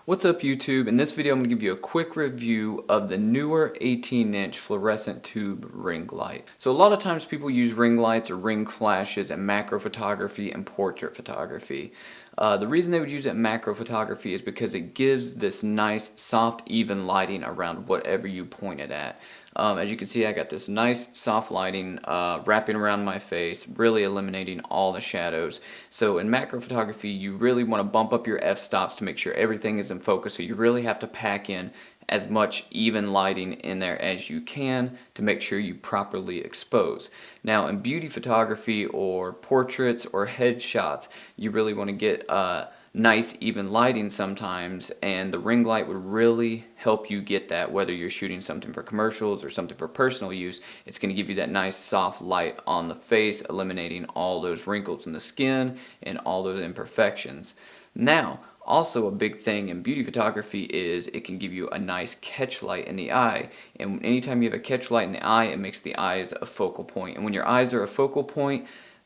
What's up YouTube? In this video I'm going to give you a quick review of the newer 18-inch fluorescent tube ring light. So a lot of times people use ring lights or ring flashes in macro photography and portrait photography. The reason they would use it in macro photography is because it gives this nice soft even lighting around whatever you point it at. As you can see, I got this nice soft lighting wrapping around my face, really eliminating all the shadows. So in macro photography, you really want to bump up your f-stops to make sure everything is in focus. So you really have to pack in as much even lighting in there as you can to make sure you properly expose. Now in beauty photography or portraits or headshots, you really want to get nice even lighting sometimes, and the ring light would really help you get that. Whether you're shooting something for commercials or something for personal use, it's going to give you that nice soft light on the face, eliminating all those wrinkles in the skin and all those imperfections. Now also a big thing in beauty photography is it can give you a nice catch light in the eye, and anytime you have a catch light in the eye, it makes the eyes a focal point. And when your eyes are a focal point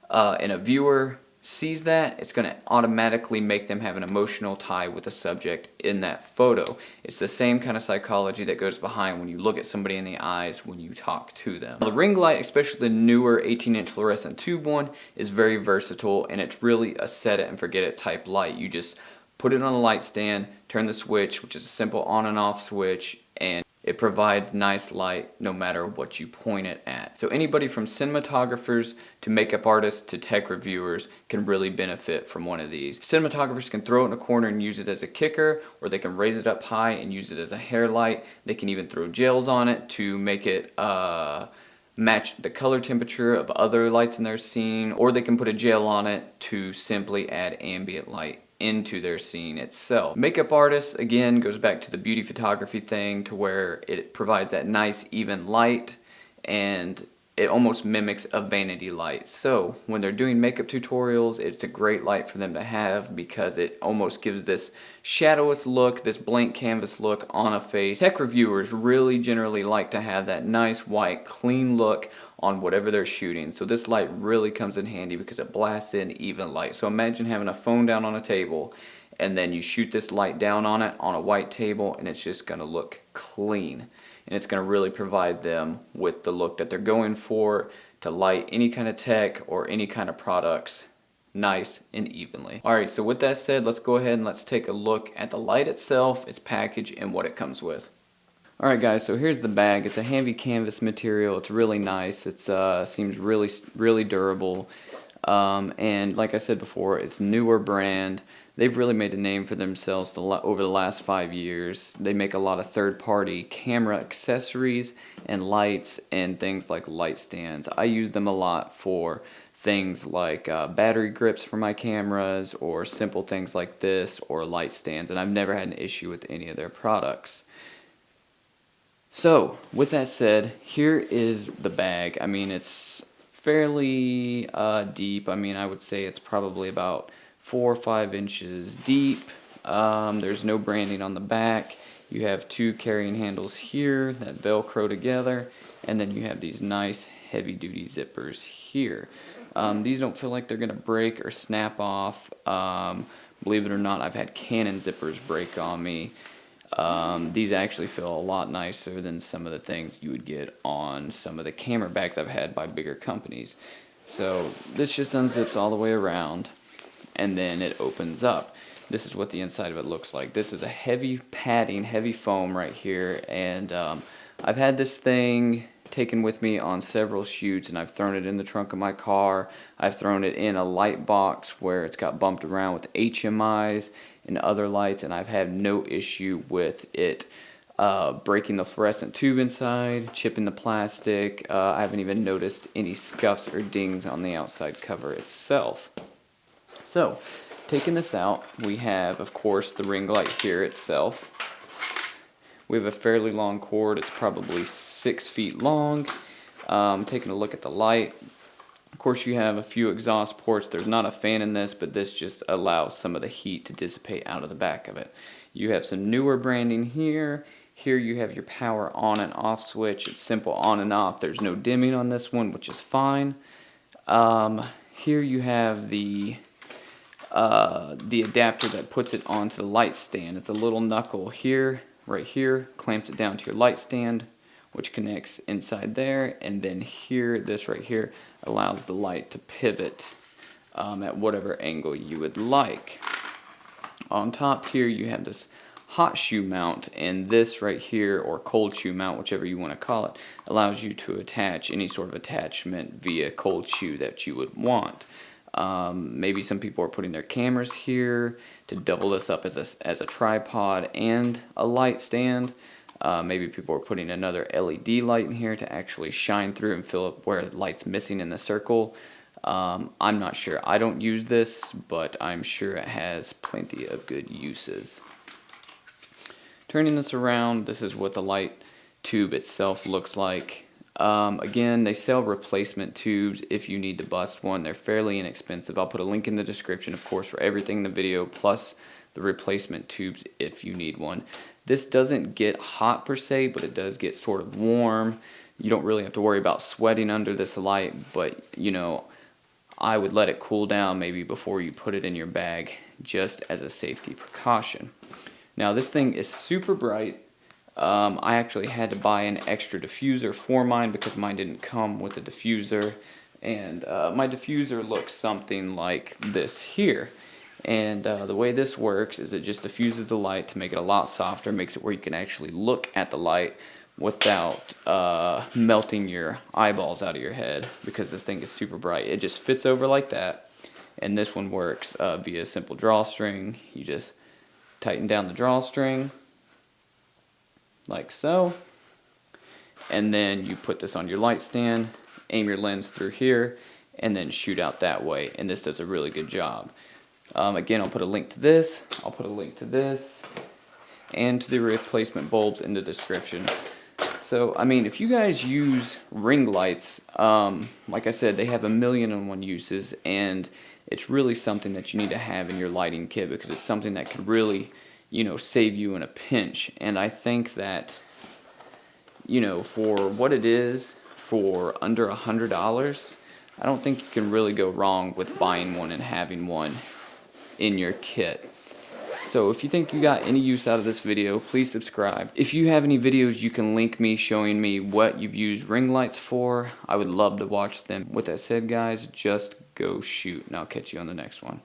and a viewer sees that, it's going to automatically make them have an emotional tie with the subject in that photo. It's the same kind of psychology that goes behind when you look at somebody in the eyes when you talk to them. Now, the ring light, especially the newer 18-inch fluorescent tube one, is very versatile, and it's really a set it and forget it type light. You just put it on a light stand, turn the switch, which is a simple on and off switch, and it provides nice light no matter what you point it at. So anybody from cinematographers to makeup artists to tech reviewers can really benefit from one of these. Cinematographers can throw it in a corner and use it as a kicker, or they can raise it up high and use it as a hair light. They can even throw gels on it to make it match the color temperature of other lights in their scene, or they can put a gel on it to simply add ambient light into their scene itself. Makeup artists, again, goes back to the beauty photography thing, to where it provides that nice even light and it almost mimics a vanity light. So when they're doing makeup tutorials, it's a great light for them to have because it almost gives this shadowless look, this blank canvas look on a face. Tech reviewers really generally like to have that nice white clean look on whatever they're shooting. So this light really comes in handy because it blasts in even light. So imagine having a phone down on a table and then you shoot this light down on it on a white table, and it's just going to look clean. And it's going to really provide them with the look that they're going for to light any kind of tech or any kind of products nice and evenly. Alright, so with that said, let's go ahead and let's take a look at the light itself, its package, and what it comes with. Alright guys, so here's the bag. It's a heavy canvas material. It's really nice. It seems really durable. And like I said before, it's newer brand. They've really made a name for themselves over the last 5 years. They make a lot of third-party camera accessories and lights and things like light stands. I use them a lot for things like battery grips for my cameras, or simple things like this, or light stands, and I've never had an issue with any of their products. So with that said, here is the bag. I mean, it's fairly deep. I mean, I would say it's probably about 4 or 5 inches deep. There's no branding on the back. You have 2 carrying handles here that velcro together, and then you have these nice heavy duty zippers here. These don't feel like they're gonna break or snap off. Believe it or not, I've had Canon zippers break on me. These actually feel a lot nicer than some of the things you would get on some of the camera bags I've had by bigger companies. So this just unzips all the way around, and then it opens up. This is what the inside of it looks like. This is a heavy padding, heavy foam right here, and I've had this thing taken with me on several shoots, and I've thrown it in the trunk of my car. I've thrown it in a light box where it's got bumped around with HMIs and other lights, and I've had no issue with it breaking the fluorescent tube inside, chipping the plastic. I haven't even noticed any scuffs or dings on the outside cover itself. So, taking this out, we have, of course, the ring light here itself. We have a fairly long cord. It's probably 6 feet long. Taking a look at the light. Of course, you have a few exhaust ports. There's not a fan in this, but this just allows some of the heat to dissipate out of the back of it. You have some newer branding here. Here you have your power on and off switch. It's simple on and off. There's no dimming on this one, which is fine. Here you have the the adapter that puts it onto the light stand. It's a little knuckle here, right here, clamps it down to your light stand, which connects inside there, and then here, this right here, allows the light to pivot at whatever angle you would like. On top here you have this hot shoe mount, and this right here, or cold shoe mount, whichever you want to call it, allows you to attach any sort of attachment via cold shoe that you would want. Maybe some people are putting their cameras here to double this up as a tripod and a light stand. Maybe people are putting another LED light in here to actually shine through and fill up where the light's missing in the circle. I'm not sure. I don't use this, but I'm sure it has plenty of good uses. Turning this around, this is what the light tube itself looks like. Again, they sell replacement tubes if you need to bust one. They're fairly inexpensive. I'll put a link in the description, of course, for everything in the video, plus the replacement tubes if you need one. This doesn't get hot per se, but it does get sort of warm. You don't really have to worry about sweating under this light, but you know, I would let it cool down maybe before you put it in your bag, just as a safety precaution. Now this thing is super bright. I actually had to buy an extra diffuser for mine because mine didn't come with a diffuser, and my diffuser looks something like this here. And the way this works is it just diffuses the light to make it a lot softer, makes it where you can actually look at the light without melting your eyeballs out of your head, because this thing is super bright. It just fits over like that, and this one works via a simple drawstring. You just tighten down the drawstring like so, and then you put this on your light stand, aim your lens through here, and then shoot out that way, and this does a really good job. Again, I'll put a link to this, I'll put a link to this, and to the replacement bulbs in the description. So, I mean, if you guys use ring lights, like I said, they have 1,000,001 uses, and it's really something that you need to have in your lighting kit, because it's something that could really, you know, save you in a pinch. And I think that, you know, for what it is, for under $100, I don't think you can really go wrong with buying one and having one in your kit. So if you think you got any use out of this video, please subscribe. If you have any videos you can link me showing me what you've used ring lights for, I would love to watch them. With that said, guys, just go shoot, and I'll catch you on the next one.